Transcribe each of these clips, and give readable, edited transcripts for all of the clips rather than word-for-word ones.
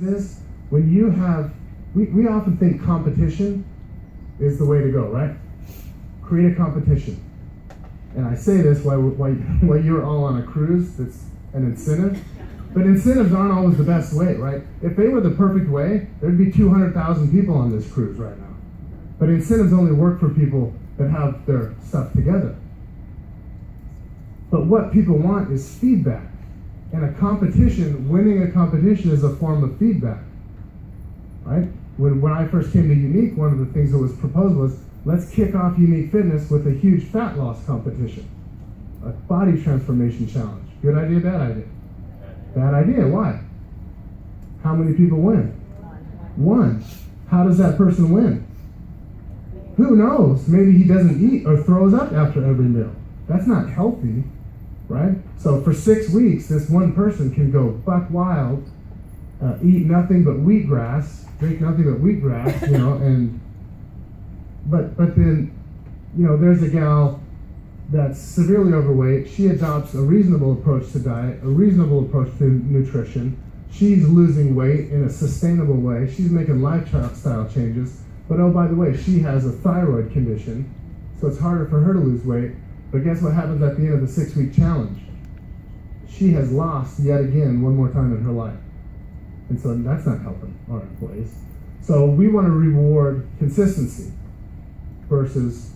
Is when you have, we often think competition is the way to go, right? Create a competition. And I say this while you're all on a cruise, that's an incentive. But incentives aren't always the best way, right? If they were the perfect way, there'd be 200,000 people on this cruise right now. But incentives only work for people that have their stuff together. But what people want is feedback. And a competition, winning a competition is a form of feedback, right? When I first came to Unique, one of the things that was proposed was, let's kick off Unique Fitness with a huge fat loss competition, a body transformation challenge. Good idea, bad idea? Bad idea, why? How many people win? One. How does that person win? Who knows? Maybe he doesn't eat or throws up after every meal. That's not healthy, right? So for 6 weeks, this one person can go buck wild, eat nothing but wheatgrass, drink nothing but wheatgrass, and but then, there's a gal that's severely overweight. She adopts a reasonable approach to diet, a reasonable approach to nutrition. She's losing weight in a sustainable way. She's making lifestyle changes. But oh, by the way, she has a thyroid condition, so it's harder for her to lose weight. But guess what happens at the end of the 6-week challenge? She has lost yet again one more time in her life. And so that's not helping our employees. So we want to reward consistency versus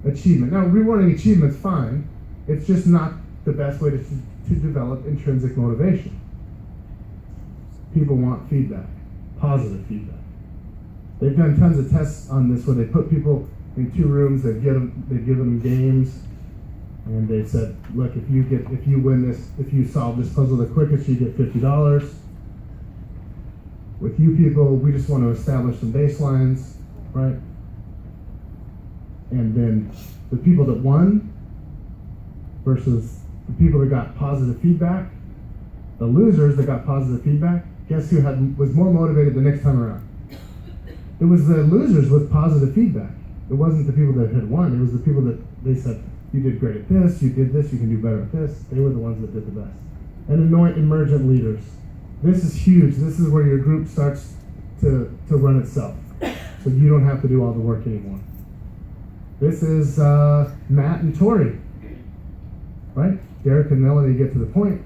achievement. Now, rewarding achievement's fine. It's just not the best way to develop intrinsic motivation. People want feedback, positive feedback. They've done tons of tests on this where they put people in 2 rooms, they give them games, and they said, look, if you win this, if you solve this puzzle the quickest, you get $50. With you people, we just want to establish some baselines, right? And then the people that won versus the people that got positive feedback, the losers that got positive feedback, guess who was more motivated the next time around? It was the losers with positive feedback. It wasn't the people that had won. It was the people that they said, you did great at this, you did this, you can do better at this. They were the ones that did the best. And anoint emergent leaders. This is huge. This is where your group starts to run itself. So you don't have to do all the work anymore. This is Matt and Tori, right? Derek and Melanie get to the point.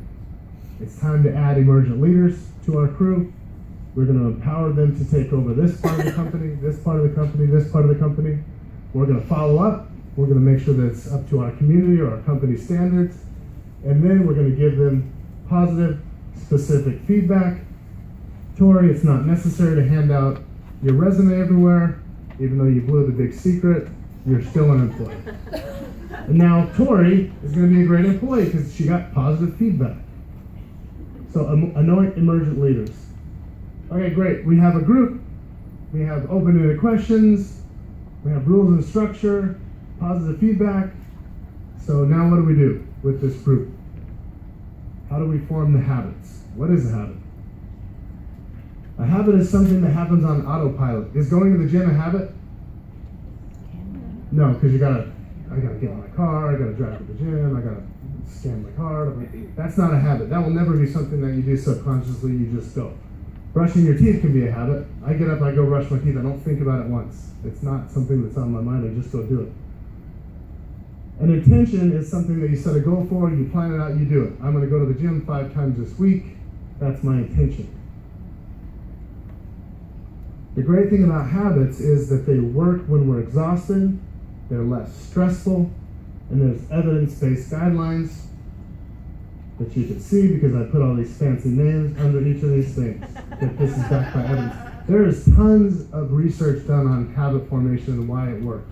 It's time to add emergent leaders to our crew. We're going to empower them to take over this part of the company, this part of the company, this part of the company. We're going to follow up. We're going to make sure that it's up to our community or our company standards. And then we're going to give them positive, specific feedback. Tori, it's not necessary to hand out your resume everywhere. Even though you blew the big secret, you're still an employee. And now Tori is going to be a great employee because she got positive feedback. So anoint emergent leaders. Okay, great. We have a group. We have open-ended questions. We have rules and structure, positive feedback. So now what do we do with this group? How do we form the habits? What is a habit? A habit is something that happens on autopilot. Is going to the gym a habit? No, because I gotta get in my car, I gotta drive to the gym, I gotta scan my card. That's not a habit. That will never be something that you do subconsciously, you just go. Brushing your teeth can be a habit. I get up, I go brush my teeth, I don't think about it once. It's not something that's on my mind, I just go do it. An intention is something that you set a goal for, you plan it out, you do it. I'm gonna go to the gym 5 times this week. That's my intention. The great thing about habits is that they work when we're exhausted, they're less stressful, and there's evidence-based guidelines that you can see because I put all these fancy names under each of these things, that this is backed by evidence. There is tons of research done on habit formation and why it works.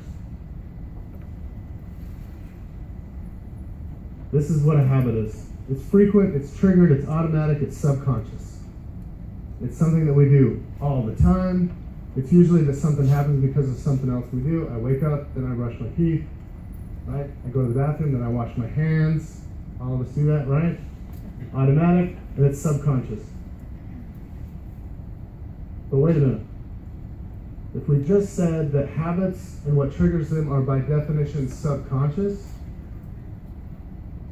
This is what a habit is. It's frequent, it's triggered, it's automatic, it's subconscious. It's something that we do all the time. It's usually that something happens because of something else we do. I wake up, then I brush my teeth, right? I go to the bathroom, then I wash my hands. All of us do that, right? Automatic, and it's subconscious. But wait a minute. If we just said that habits and what triggers them are by definition subconscious,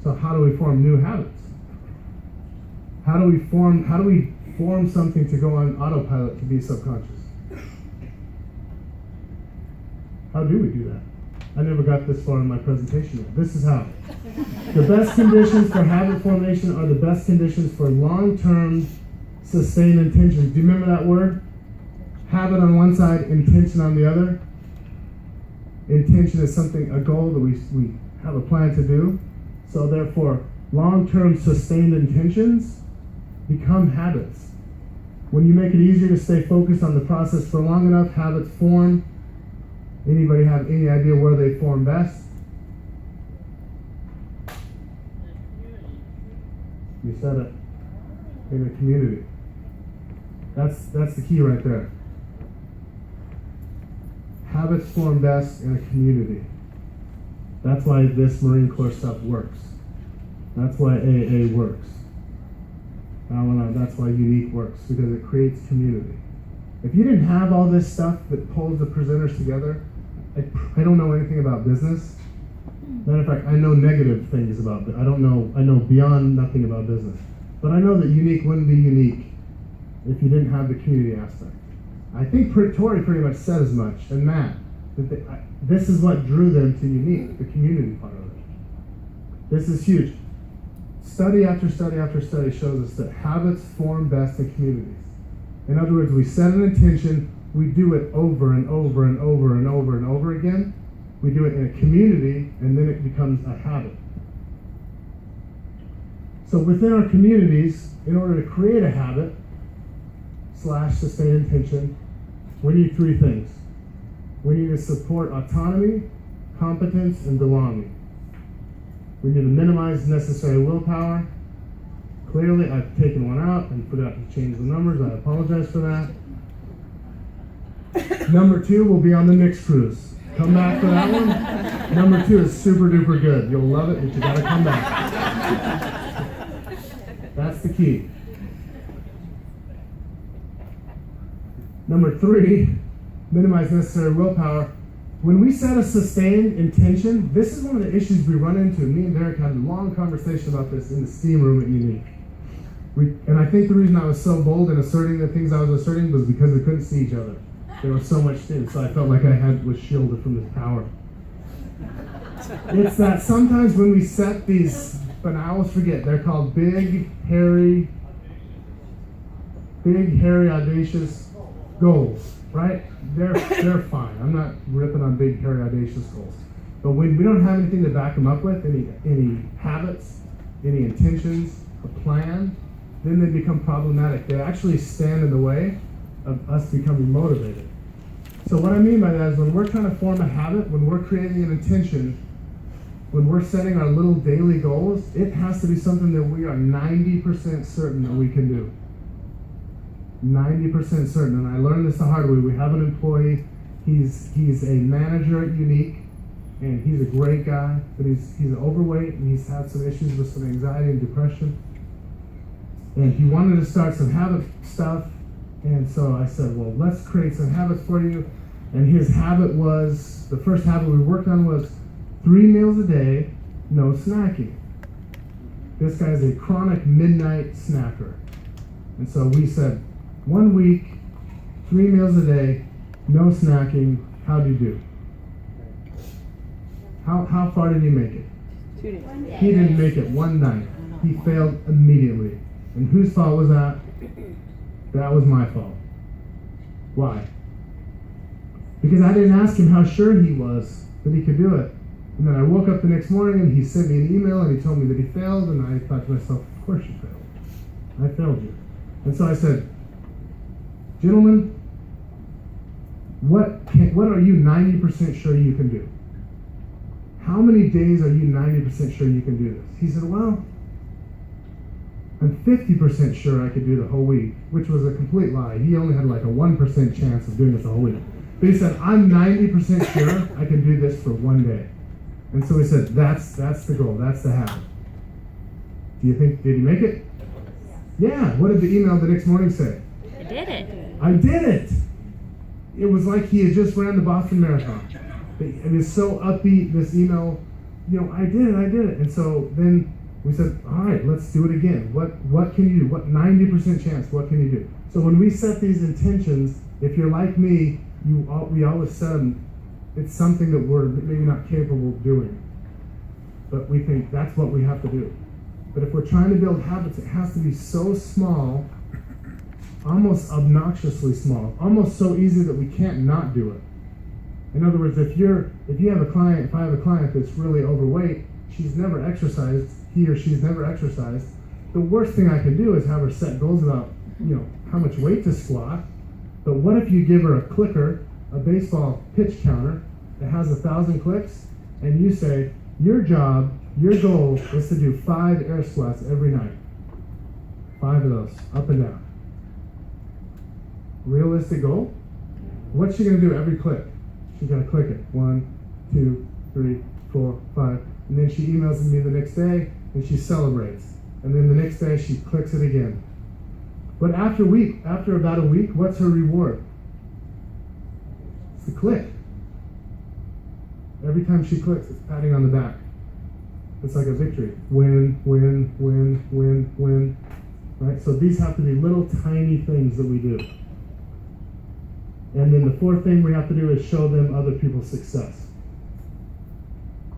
so how do we form new habits? How do we form something to go on autopilot to be subconscious. How do we do that? I never got this far in my presentation yet. This is how. The best conditions for habit formation are the best conditions for long-term sustained intentions. Do you remember that word? Habit on one side, intention on the other. Intention is something, a goal that we have a plan to do. So therefore, long-term sustained intentions become habits. When you make it easier to stay focused on the process for long enough, habits form. Anybody have any idea where they form best? You said it. In a community. That's the key right there. Habits form best in a community. That's why this Marine Corps stuff works. That's why AA works. That's why Unique works, because it creates community. If you didn't have all this stuff that pulls the presenters together, I don't know anything about business. Matter of fact, I know negative things about it. I know beyond nothing about business. But I know that Unique wouldn't be unique if you didn't have the community aspect. I think Tori pretty much said as much, and Matt, that this is what drew them to Unique, the community part of it. This is huge. Study after study after study shows us that habits form best in communities. In other words, we set an intention, we do it over and over and over and over and over again. We do it in a community, and then it becomes a habit. So within our communities, in order to create a habit / sustain intention, we need three things. We need to support autonomy, competence, and belonging. We need to minimize necessary willpower. Clearly, I've taken one out and forgot to change the numbers. I apologize for that. Number 2 will be on the mixed cruise. Come back for that one. Number 2 is super duper good. You'll love it, but you gotta come back. That's the key. Number 3, minimize necessary willpower. When we set a sustained intention, this is one of the issues we run into. Me and Derek had a long conversation about this in the steam room at Unique. And I think the reason I was so bold in asserting the things I was asserting was because we couldn't see each other. There was so much steam, so I felt like I was shielded from this power. It's that sometimes when we set these, but I always forget, they're called big, hairy, audacious goals, right? They're fine. I'm not ripping on big, hairy, audacious goals. But when we don't have anything to back them up with, any habits, any intentions, a plan, then they become problematic. They actually stand in the way of us becoming motivated. So what I mean by that is when we're trying to form a habit, when we're creating an intention, when we're setting our little daily goals, it has to be something that we are 90% certain that we can do. 90% certain, and I learned this the hard way. We have an employee, he's a manager at Unique, and he's a great guy, but he's overweight, and he's had some issues with some anxiety and depression. And he wanted to start some habit stuff, and so I said, well, let's create some habits for you. And his habit was, the first habit we worked on was 3 meals a day, no snacking. This guy's a chronic midnight snacker. And so we said, 1 week, 3 meals a day, no snacking, how'd you do? How far did he make it? 2 days. He didn't make it one night. He failed immediately. And whose fault was that? That was my fault. Why? Because I didn't ask him how sure he was that he could do it. And then I woke up the next morning and he sent me an email and he told me that he failed, and I thought to myself, of course you failed. I failed you. And so I said, gentlemen, what are you 90% sure you can do? How many days are you 90% sure you can do this? He said, well, I'm 50% sure I could do the whole week, which was a complete lie. He only had like a 1% chance of doing it the whole week. But he said, I'm 90% sure I can do this for 1 day. And so he said, that's the goal, that's the habit. Do you think, did he make it? Yeah. What did the email the next morning say? I did it. I did it. It was like he had just ran the Boston Marathon. It was so upbeat, this email, I did it. And so then We said, all right, let's do it again. What can you do? What 90% chance? What can you do? So when we set these intentions, if you're like me, we always set them. It's something that we're maybe not capable of doing, but we think that's what we have to do. But if we're trying to build habits, it has to be so small, almost obnoxiously small, almost so easy that we can't not do it. In other words, if I have a client that's really overweight, she's never exercised, he or she's never exercised, the worst thing I can do is have her set goals about, how much weight to squat. But what if you give her a clicker, a baseball pitch counter that has 1,000 clicks, and you say, your goal is to do 5 air squats every night. 5 of those, up and down. Realistic goal? What's she gonna do every click? She's gonna click it. 1, 2, 3, 4, 5. And then she emails me the next day and she celebrates. And then the next day she clicks it again. But after about a week, what's her reward? It's the click. Every time she clicks, it's patting on the back. It's like a victory. Win, win, win, win, win. Right? So these have to be little tiny things that we do. And then the fourth thing we have to do is show them other people's success.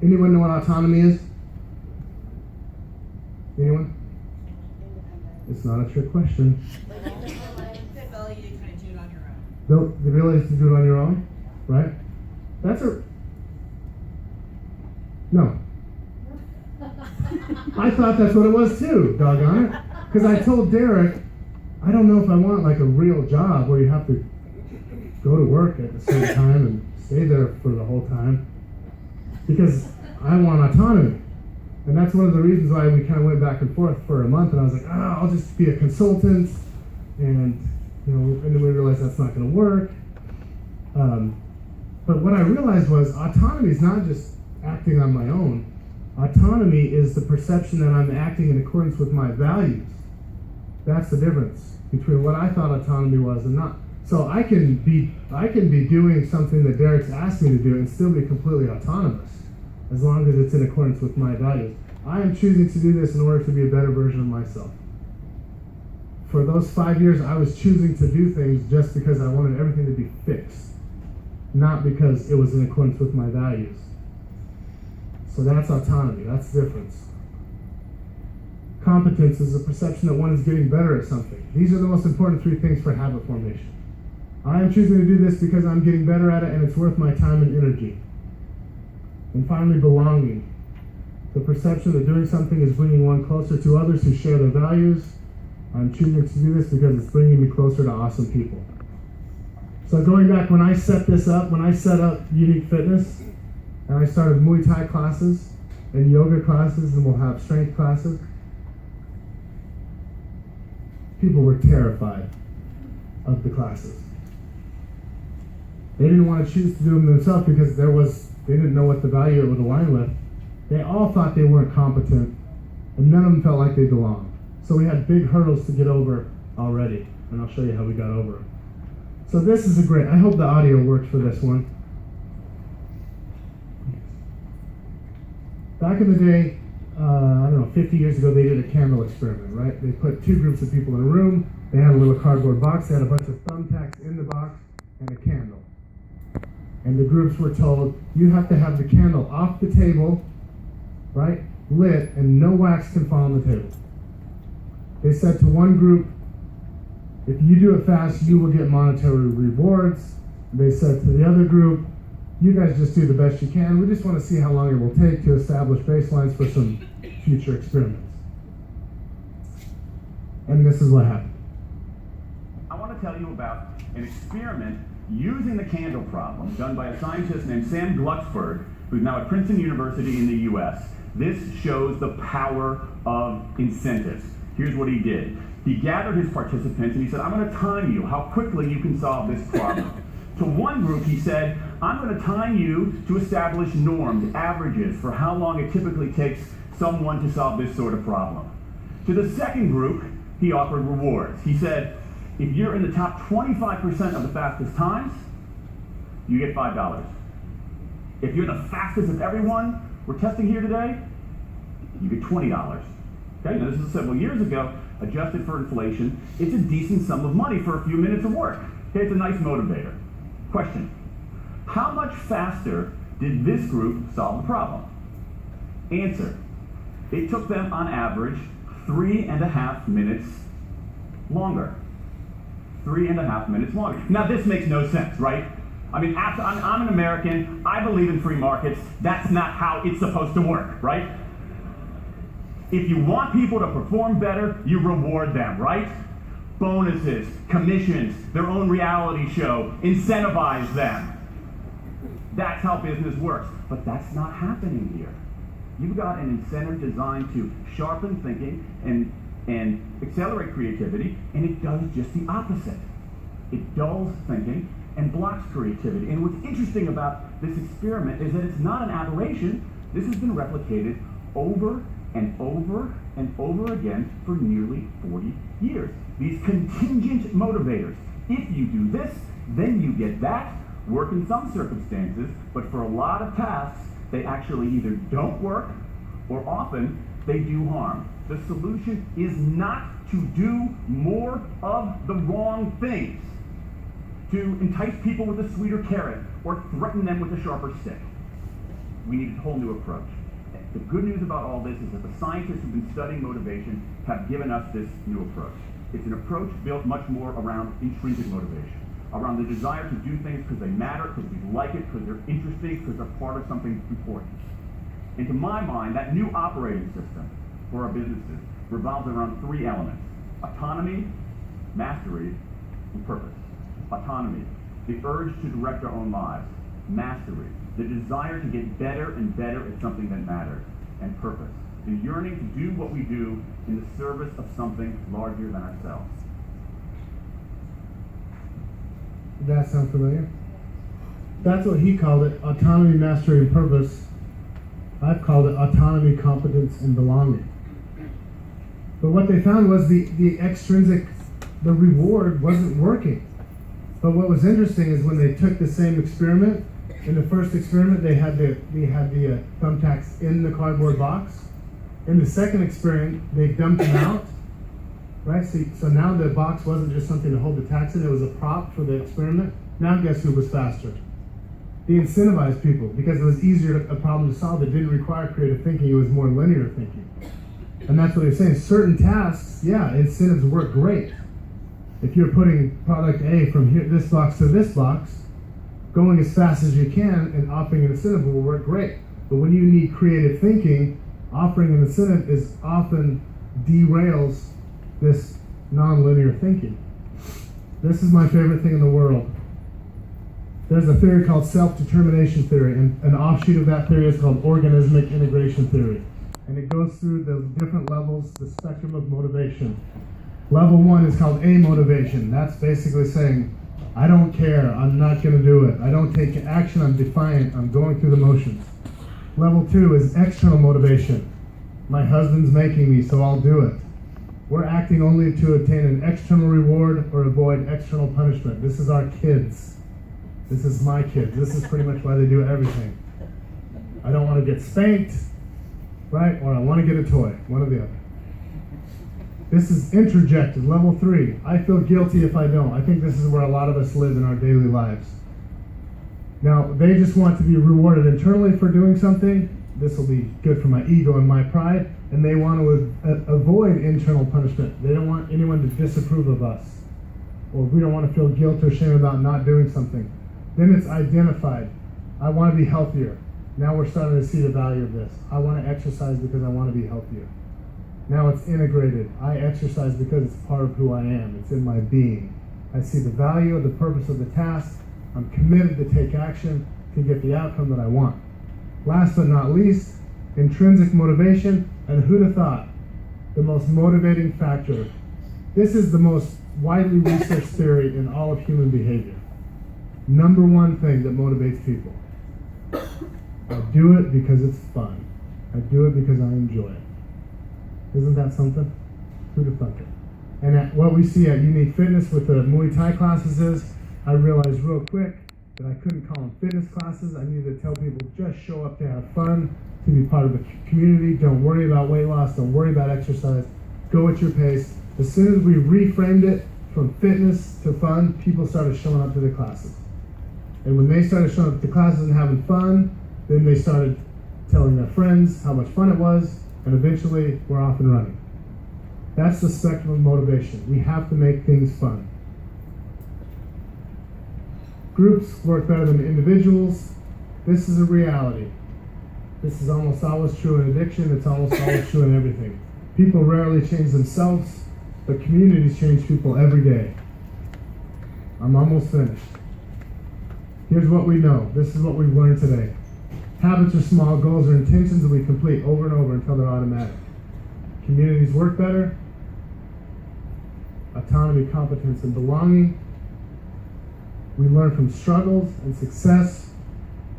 Anyone know what autonomy is? Anyone? It's not a trick question. The ability to kind of do it on your own. The ability to do it on your own, right? No. I thought that's what it was too, doggone it. Because I told Derek, I don't know if I want like a real job where you have to go to work at the same time and stay there for the whole time. Because I want autonomy. And that's one of the reasons why we kind of went back and forth for a month, and I was like, I'll just be a consultant, and and then we realized that's not going to work. But what I realized was autonomy is not just acting on my own. Autonomy is the perception that I'm acting in accordance with my values. That's the difference between what I thought autonomy was and not. So I can be doing something that Derek's asked me to do and still be completely autonomous, as long as it's in accordance with my values. I am choosing to do this in order to be a better version of myself. For those 5 years, I was choosing to do things just because I wanted everything to be fixed, not because it was in accordance with my values. So that's autonomy, that's the difference. Competence is the perception that one is getting better at something. These are the most important 3 things for habit formation. I am choosing to do this because I'm getting better at it and it's worth my time and energy. And finally, belonging. The perception that doing something is bringing one closer to others who share their values. I'm choosing to do this because it's bringing me closer to awesome people. So going back, when I set up Unique Fitness, and I started Muay Thai classes and yoga classes, and we'll have strength classes, people were terrified of the classes. They didn't want to choose to do them themselves because they didn't know what the value it would align with. They all thought they weren't competent, and none of them felt like they belonged. So we had big hurdles to get over already, and I'll show you how we got over them. So this is I hope the audio works for this one. Back in the day, 50 years ago, they did a candle experiment, right? They put 2 groups of people in a room, they had a little cardboard box, they had a bunch of thumbtacks in the box, and a candle. And the groups were told, you have to have the candle off the table, right, lit, and no wax can fall on the table. They said to one group, if you do it fast, you will get monetary rewards. They said to the other group, you guys just do the best you can. We just want to see how long it will take to establish baselines for some future experiments. And this is what happened. I want to tell you about an experiment using the candle problem done by a scientist named Sam Glucksberg, who's now at Princeton University in the US. This shows the power of incentives. Here's what he did. He gathered his participants and he said, I'm going to time you how quickly you can solve this problem. To one group, he said, I'm going to time you to establish norms, averages, for how long it typically takes someone to solve this sort of problem. To the second group, he offered rewards. He said, if you're in the top 25% of the fastest times, you get $5. If you're the fastest of everyone we're testing here today, you get $20. Okay, now this is several years ago, adjusted for inflation. It's a decent sum of money for a few minutes of work. Okay, it's a nice motivator. Question, how much faster did this group solve the problem? Answer, it took them on average 3.5 minutes longer. 3.5 minutes longer. Now this makes no sense, right? I mean, I'm an American, I believe in free markets, that's not how it's supposed to work, right? If you want people to perform better, you reward them, right? Bonuses, commissions, their own reality show, incentivize them. That's how business works, but that's not happening here. You've got an incentive designed to sharpen thinking and accelerate creativity, and it does just the opposite. It dulls thinking and blocks creativity. And what's interesting about this experiment is that it's not an aberration. This has been replicated over and over and over again for nearly 40 years. These contingent motivators. If you do this, then you get that. Work in some circumstances, but for a lot of tasks, they actually either don't work or often they do harm. The solution is not to do more of the wrong things, to entice people with a sweeter carrot or threaten them with a sharper stick. We need a whole new approach. The good news about all this is that the scientists who've been studying motivation have given us this new approach. It's an approach built much more around intrinsic motivation, around the desire to do things because they matter, because we like it, because they're interesting, because they're part of something important. And to my mind, that new operating system for our businesses revolves around 3 elements: autonomy, mastery, and purpose. Autonomy, the urge to direct our own lives. Mastery, the desire to get better and better at something that matters. And purpose, the yearning to do what we do in the service of something larger than ourselves. Did that sound familiar? That's what he called it, autonomy, mastery, and purpose. I've called it autonomy, competence, and belonging. But what they found was the extrinsic, the reward wasn't working. But what was interesting is when they took the same experiment, in the first experiment they had the thumbtacks in the cardboard box. In the second experiment, they dumped them out. Right? So now the box wasn't just something to hold the tacks in, it was a prop for the experiment. Now guess who was faster? They incentivized people because it was easier a problem to solve. It didn't require creative thinking, it was more linear thinking. And that's what they're saying. Certain tasks, yeah, incentives work great. If you're putting product A from here, this box to this box, going as fast as you can and offering an incentive will work great. But when you need creative thinking, offering an incentive is often derails this non-linear thinking. This is my favorite thing in the world. There's a theory called self-determination theory, and an offshoot of that theory is called organismic integration theory. And it goes through the different levels, the spectrum of motivation. Level 1 is called amotivation. That's basically saying, I don't care, I'm not going to do it. I don't take action, I'm defiant, I'm going through the motions. Level 2 is external motivation. My husband's making me, so I'll do it. We're acting only to obtain an external reward or avoid external punishment. This is our kids. This is my kids. This is pretty much why they do everything. I don't want to get spanked, right? Or I want to get a toy, one or the other. This is introjected, level 3. I feel guilty if I don't. I think this is where a lot of us live in our daily lives. Now, they just want to be rewarded internally for doing something. This will be good for my ego and my pride. And they want to avoid internal punishment. They don't want anyone to disapprove of us. Or we don't want to feel guilt or shame about not doing something. Then it's identified. I want to be healthier. Now we're starting to see the value of this. I want to exercise because I want to be healthier. Now it's integrated. I exercise because it's part of who I am. It's in my being. I see the value of the purpose of the task. I'm committed to take action to get the outcome that I want. Last but not least, intrinsic motivation. And who'd have thought? The most motivating factor. This is the most widely researched theory in all of human behavior. Number 1 thing that motivates people. I do it because it's fun. I do it because I enjoy it. Isn't that something? Who'd have thunk it? And what we see at Unique Fitness with the Muay Thai classes is, I realized real quick, that I couldn't call them fitness classes. I needed to tell people just show up to have fun, to be part of the community. Don't worry about weight loss. Don't worry about exercise. Go at your pace. As soon as we reframed it from fitness to fun, people started showing up to the classes. And when they started showing up to classes and having fun, then they started telling their friends how much fun it was, and eventually we're off and running. That's the spectrum of motivation. We have to make things fun. Groups work better than individuals. This is a reality. This is almost always true in addiction. It's almost always true in everything. People rarely change themselves, but communities change people every day. I'm almost finished. Here's what we know. This is what we've learned today. Habits are small goals or intentions that we complete over and over until they're automatic. Communities work better. Autonomy, competence, and belonging. We learn from struggles and success,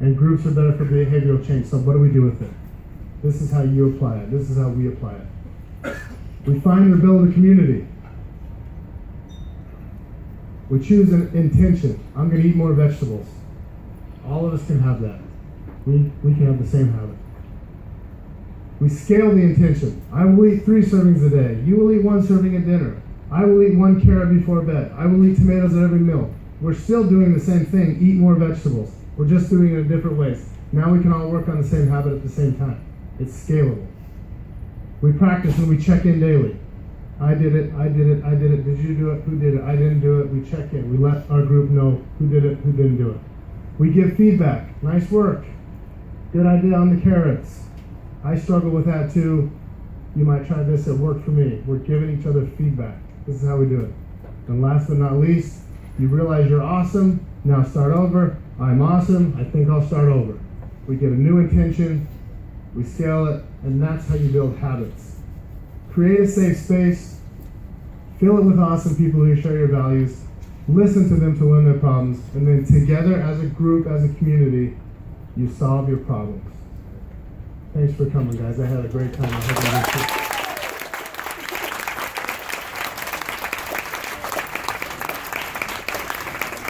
and groups are better for behavioral change. So what do we do with it? This is how you apply it. This is how we apply it. We find or build a community. We choose an intention. I'm going to eat more vegetables. All of us can have that. We can have the same habit. We scale the intention. I will eat 3 servings a day. You will eat 1 serving at dinner. I will eat 1 carrot before bed. I will eat tomatoes at every meal. We're still doing the same thing, eat more vegetables. We're just doing it in different ways. Now we can all work on the same habit at the same time. It's scalable. We practice and we check in daily. I did it, I did it, I did it. Did you do it? Who did it? I didn't do it. We check in. We let our group know who did it, who didn't do it. We give feedback. Nice work. Good idea on the carrots. I struggle with that too. You might try this, it worked for me. We're giving each other feedback. This is how we do it. And last but not least, you realize you're awesome. Now start over. I'm awesome. I think I'll start over. We get a new intention. We scale it. And that's how you build habits. Create a safe space. Fill it with awesome people who share your values. Listen to them to learn their problems. And then together as a group, as a community, you solve your problems. Thanks for coming, guys. I had a great time. I hope you did too.